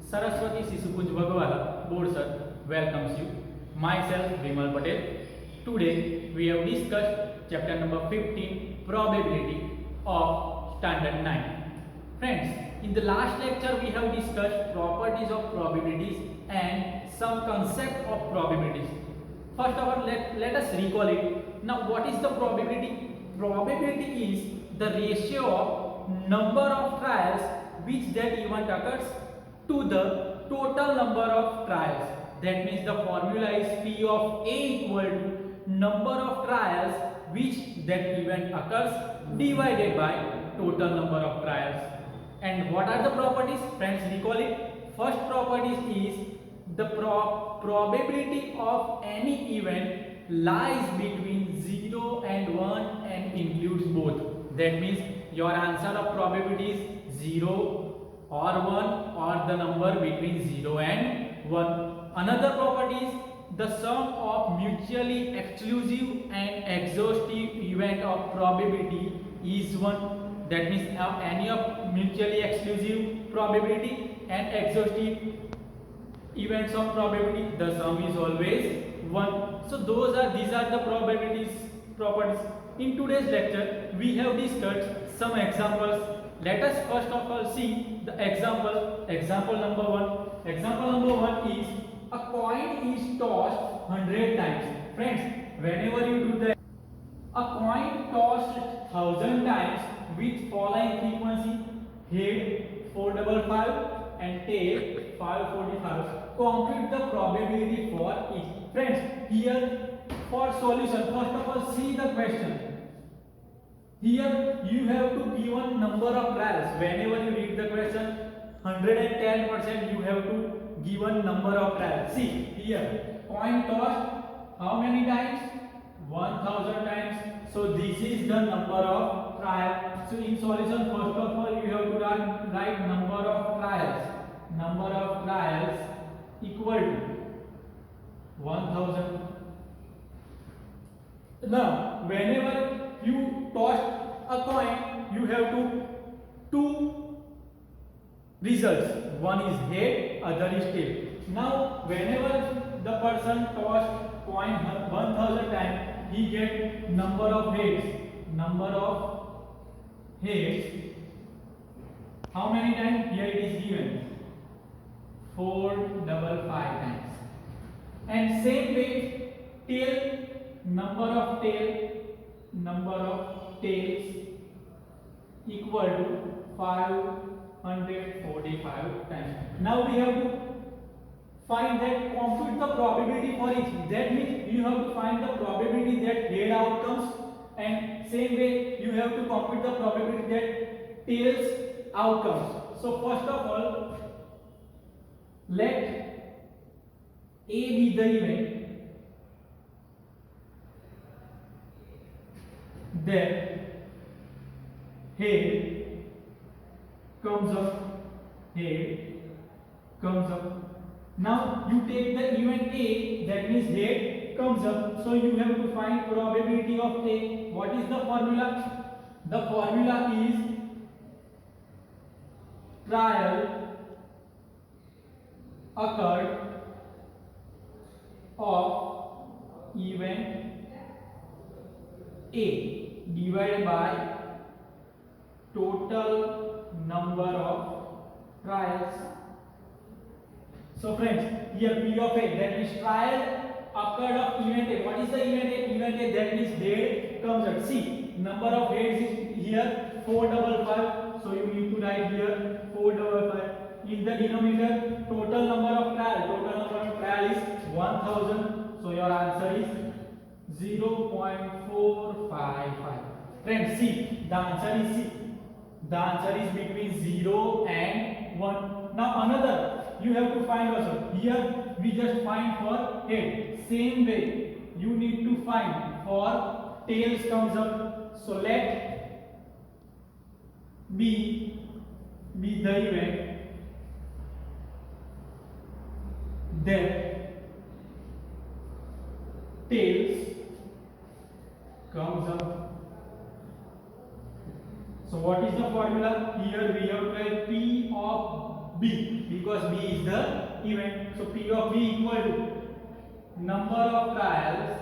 Saraswati Sisukunj Bhagwala Board Sir welcomes you. Myself Vimal Patel. Today we have discussed chapter number 15, probability of standard 9. Friends, in the last lecture we have discussed properties of probabilities and some concept of probabilities. First of all, let us recall it. Now, what is the probability? Probability is the ratio of number of trials which that event occurs to the total number of trials. That means the formula is P of A equal to number of trials which that event occurs divided by total number of trials. And what are the properties? Friends, recall it. First property is the probability of any event lies between 0 and 1 and includes both. That means your answer of probability is 0 or 1 or the number between 0 and 1. Another property is the sum of mutually exclusive and exhaustive event of probability is 1. That means any of mutually exclusive probability and exhaustive events of probability, the sum is always 1. So these are the probabilities properties. In today's lecture we have discussed some examples. Let us first of all see the example. Example number 1. Example number 1 is a coin is tossed 100 times. Friends, whenever you do that, a coin tossed 1000 times with following frequency: head 455 and tail 545. Compute the probability for each. Friends, here for solution, first of all see the question. Here you have to give one number of trials. Whenever you read the question, 110% you have to give one number of trials. See here, coin tossed how many times? 1000 times. So this is the number of trials. So in solution, first of all you have to write number of trials. Number of trials equal to 1000. Now, whenever you toss a coin, you have two results. One is head, other is tail. Now, whenever the person tossed coin 1000 times, he get number of heads. Number of heads. How many times? Here it is given. 455 times. And same way, tail, number of tails equal to 545 times. Now we have to find that, compute the probability for each. That means you have to find the probability that head outcomes, and same way you have to compute the probability that tails outcomes. So first of all, let A be the event that head comes up, Now you take the event A, that means head comes up. So you have to find probability of A. What is the formula? The formula is trial occurred of event A divided by total number of trials. So friends, here P of A, that means trial occurred of event A. What is the event A? Event A, that means head comes out. See, number of heads is here 455. So you need to write here 455. In the denominator, total number of trial. Total number of trial is 1000. So your answer is 0.455. Friends, see, the answer is C. The answer is between 0 and 1. Now another, you have to find also. Here we just find for head. Same way you need to find for tails comes up. So let B be the event that tails comes up. So what is the formula? Here we have to write P of B, because B is the event. So P of B equal to number of trials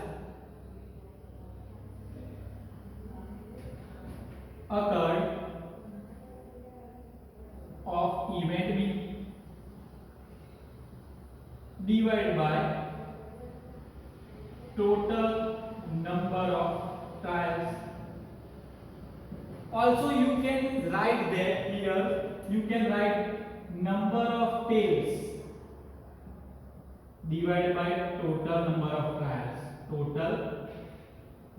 occurred of event B divided by total number of trials. Also you can write there, here you can write number of tails divided by total number of trials. Total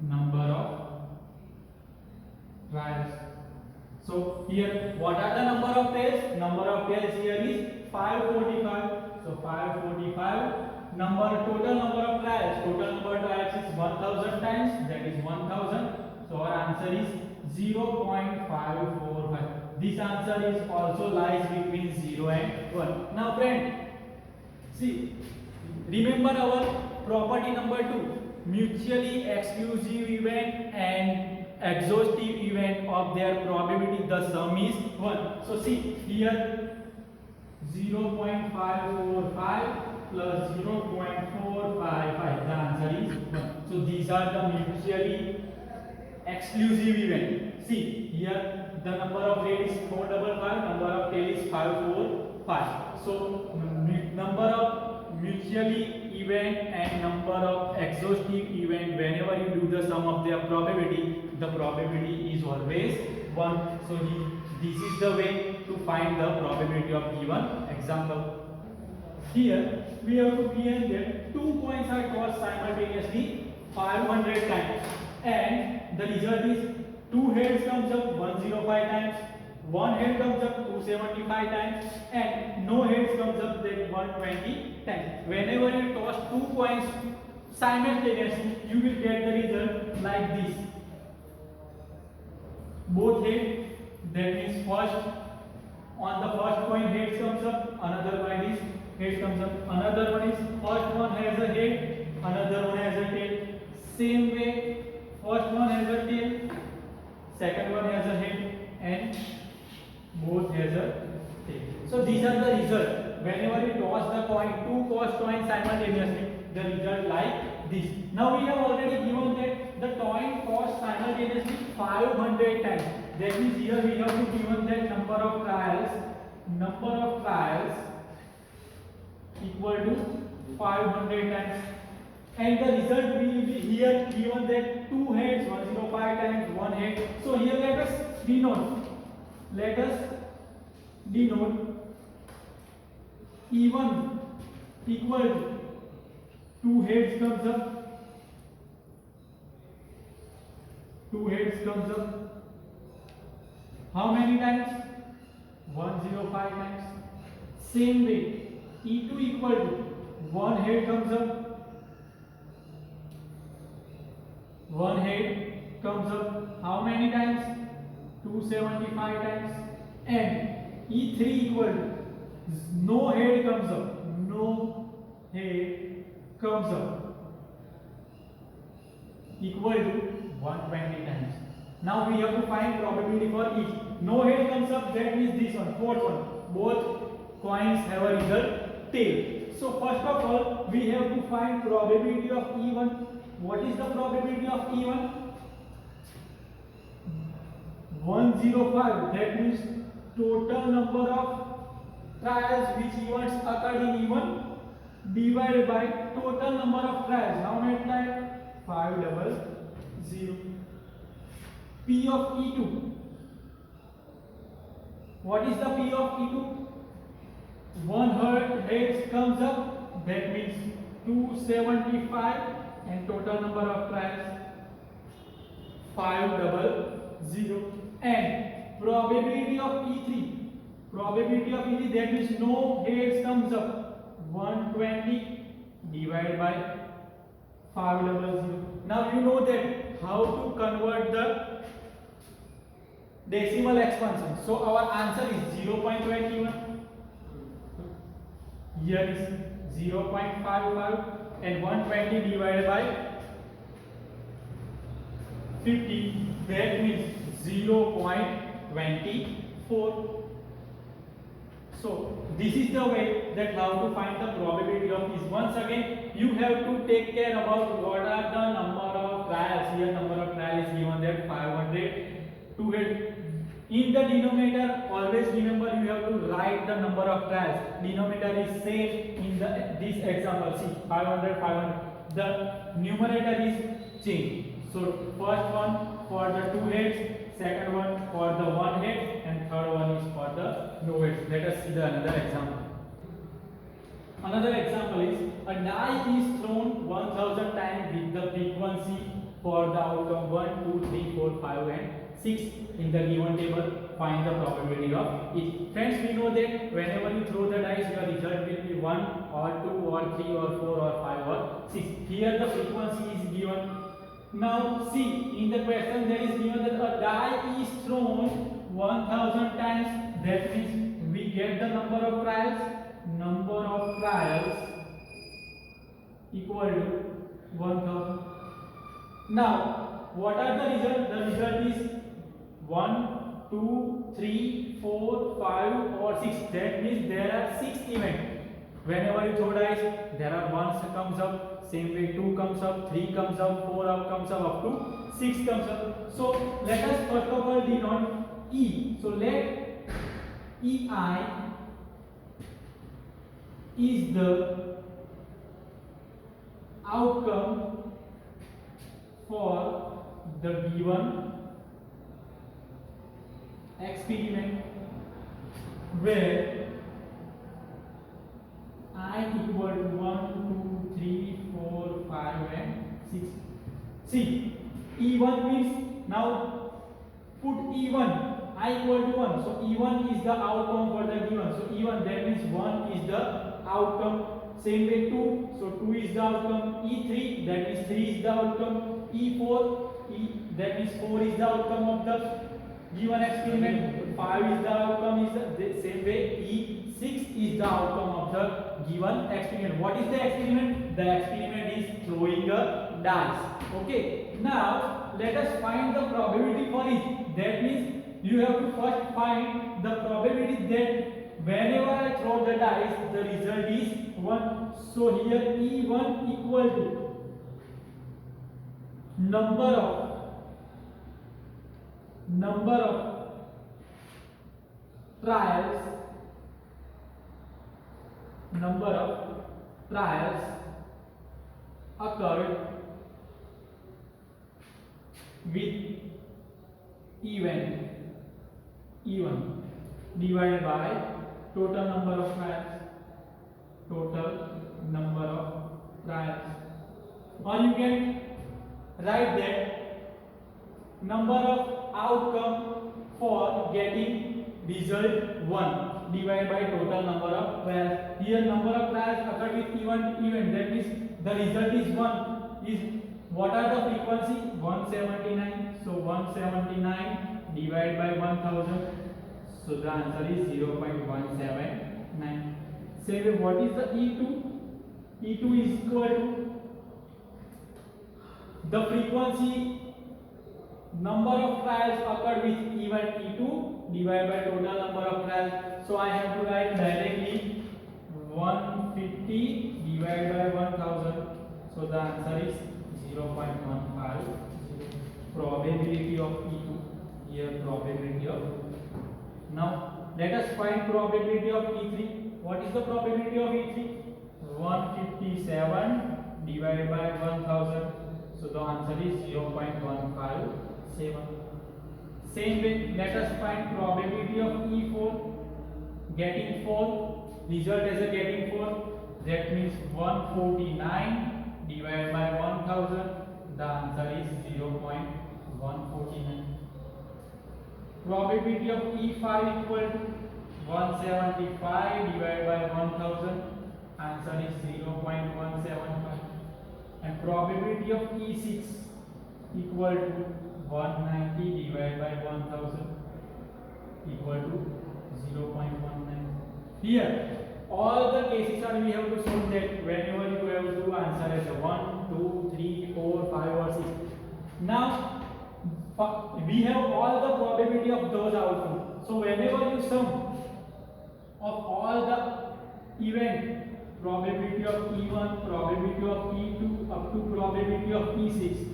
number of trials. So here what are the number of tails? Number of tails here is 545. So 545. Total number of trials. Total number of trials is 1000 times. That is 1000. So our answer is 0.545. This answer is also lies between 0 and 1. Now friend, see, remember our property number 2. Mutually exclusive event and exhaustive event of their probability, the sum is 1. So see here 0.545 plus 0.455, the answer is 1. So these are the mutually exclusive event. See here the number of head is 455, number of tail is 545. So number of mutually event and number of exhaustive event, whenever you do the sum of their probability, the probability is always 1. So this is the way to find the probability of given example. Here we have to clear that 2 coins are tossed simultaneously 500 times, and the result is 2 heads comes up 105 times, 1 head comes up 275 times, and no heads comes up then 120 times. Whenever you toss 2 coins simultaneously, you will get the result like this. Both head, that means first on the first coin head comes up, another coin is head comes up, another one is first one has a head, another one has a tail. Same way, first one has a tail, second one has a head, and both has a tail. So these are the results. Whenever you toss the coin, 2 coins simultaneously, the result like this. Now we have already given that the coin tossed simultaneously 500 times. That means here we have to given that number of trials equal to 500 times. And the result will be here given that 2 heads 105 times 1 head. So here let us denote even equal to 2 heads comes up, 2 heads comes up. How many times? 105 times. Same way, E2 equal to 1 head comes up, 1 head comes up. How many times? 275 times. And E3 equal to no head comes up, equal to 120 times. Now we have to find probability for each. No head comes up, that means this one, fourth one. Both coins have a result tail. So first of all, we have to find probability of E1. What is the probability of E1? 105. That means total number of trials which events occurred in E1 divided by total number of trials. How many times? 500. P of E2. What is the P of E2? 1 head comes up, that means 275, and total number of trials 500. And probability of E3, that means no heads comes up, 120 divided by 500. Now you know that how to convert the decimal expansion. So our answer is 0.21. Here is 0.55, and 120 divided by 50, that means 0.24. So this is the way that how to find the probability of this. Once again, you have to take care about what are the number of trials. Here number of trials is given that 500. To get in the denominator, always remember you have to write the number of trials. Denominator is same in this example. See 500, 500. The numerator is changed. So first one for the two heads, second one for the one head, and third one is for the no heads. Let us see the another example. Another example is a die is thrown 1000 times with the frequency for the outcome 1, 2, 3, 4, 5 and 6 in the given table. Find the probability of it. Friends, we know that whenever you throw the dice, your result will be 1 or 2 or 3 or 4 or 5 or 6. Here the frequency is given. Now see, in the question there is given that a die is thrown 1000 times. That means we get the number of trials. Number of trials equal to 1000. Now, what are the result? The result is 1, 2, 3, 4, 5 or 6. That means there are 6 events. Whenever you throw dice, there are 1 comes up, same way 2 comes up, 3 comes up, 4 comes up to 6 comes up. So let us first of all denote E. So let EI is the outcome for the given experiment where I equal to 1, 2, 3, 4, 5 and 6. See, E1 means, now put E1, I equal to 1. So E1 is the outcome for the given. So E1, that means 1 is the outcome. Same way 2, so 2 is the outcome. E3, that means 3 is the outcome. E4, that means 4 is the outcome of the given experiment. 5 is the outcome, is the same way E6 is the outcome of the given experiment. What is the experiment? The experiment is throwing a dice. Okay, now let us find the probability for it. That means you have to first find the probability that whenever I throw the dice, the result is 1. So here E1 equal to number of trials occurred with event E1 divided by total number of trials. Or you can write that number of outcome for getting result 1 divided by total number of trials. Here number of trials occurred with event, that means the result is 1. Is what are the frequency? 179. So 179 divided by 1000. So the answer is 0.179. Say what is the E2? E2 is equal to the frequency number of trials occurred with event E2 divided by total number of trials. So I have to write directly 150 divided by 1000. So the answer is 0.150. Probability of E2. Here probability of. Now let us find probability of E3. What is the probability of E3? 157 divided by 1000. So the answer is 0.157. Same way, let us find probability of E4. Getting 4. Result as a getting 4. That means 149 divided by 1000. The answer is 0.149. Probability of E5 equal to 175 divided by 1000. Answer is 0.175. And probability of E6 equal to 190 divided by 1000 equal to 0.19. Here all the cases are we have to solve that whenever you have to answer as a 1, 2, 3, 4, 5 or 6. Now we have all the probability of those outcomes. So whenever you sum of all the event, probability of E1, probability of E2 up to probability of E6.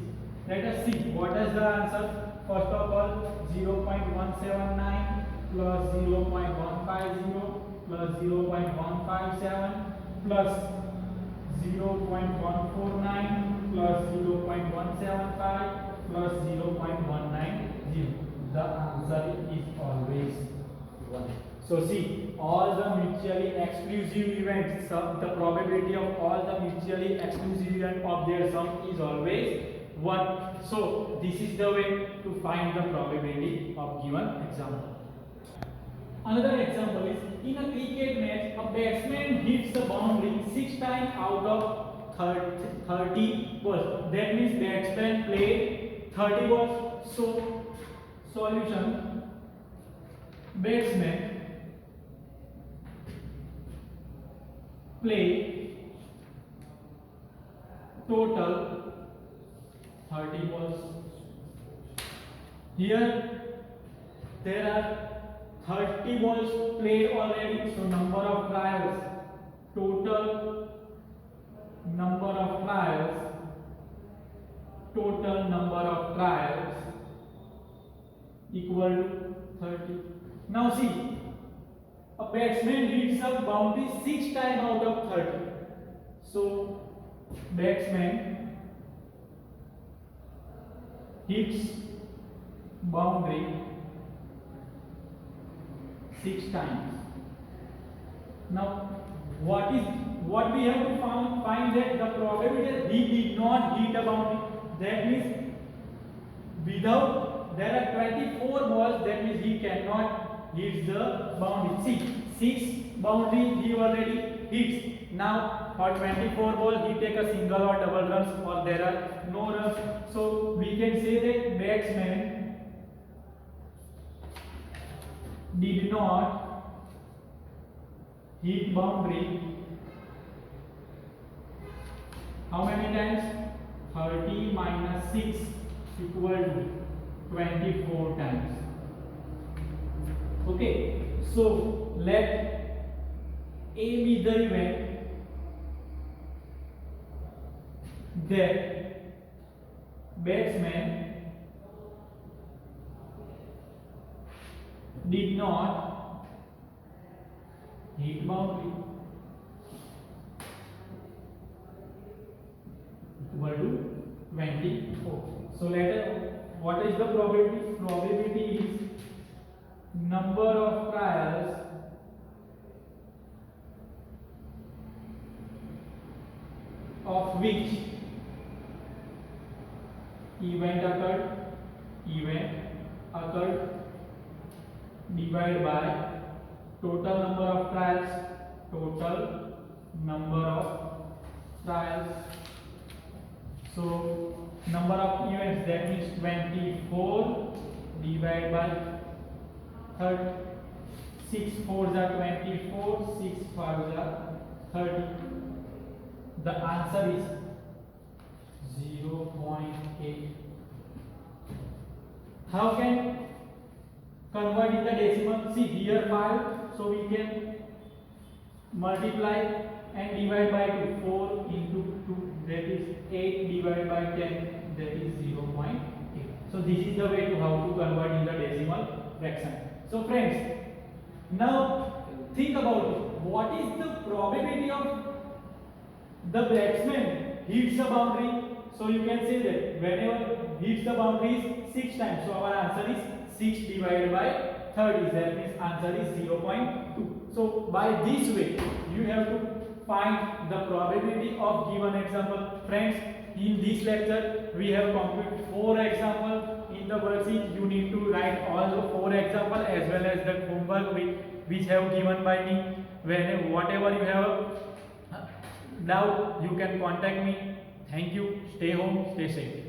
Let us see what is the answer. First of all, 0.179 plus 0.150 plus 0.157 plus 0.149 plus 0.175 plus 0.190. The answer is always 1. So see, all the mutually exclusive events, the probability of all the mutually exclusive event of their sum is always 1. So this is the way to find the probability of given example. Another example is, in a cricket match, a batsman hits the boundary 6 times out of 30 balls. That means batsman played 30 balls. So solution: batsman play total 30 balls. Here there are 30 balls played already, so number of trials, total number of trials equal to 30. Now see, a batsman hits a boundary 6 times out of 30. So batsman hits boundary 6 times. Now what we have to find that the probability that he did not hit a boundary. That means without, there are 24 balls, that means he cannot hit the boundary. See, 6 boundary he already hits. Now for 24 ball he take a single or double runs, or there are no runs. So we can say that batsman did not hit boundary how many times? 30 minus 6 equal to 24 times. Okay, so let A be the event that batsman did not hit boundary, equal to 24. So what is the probability? Probability is number of trials of which event occurred divided by total number of trials. So number of events, that means 24 divided by 30. 6 4s are 24, 6 5s are 30. The answer is 0.8. How can convert in the decimal? See here 5, so we can multiply and divide by 2. 4 into 2, that is 8 divided by 10, that is 0.8. So this is the way to how to convert in the decimal fraction. So friends, now think about it. What is the probability of the batsman hits the boundary? So you can say that whenever hits the boundary is 6 times. So our answer is 6 divided by 30. That means answer is 0.2. So by this way you have to find the probability of given example. Friends, in this lecture we have completed 4 examples. In the worksheet you need to write all the 4 examples as well as the homework which have given by me. Whatever you have doubt, you can contact me. Thank you. Stay home, stay safe.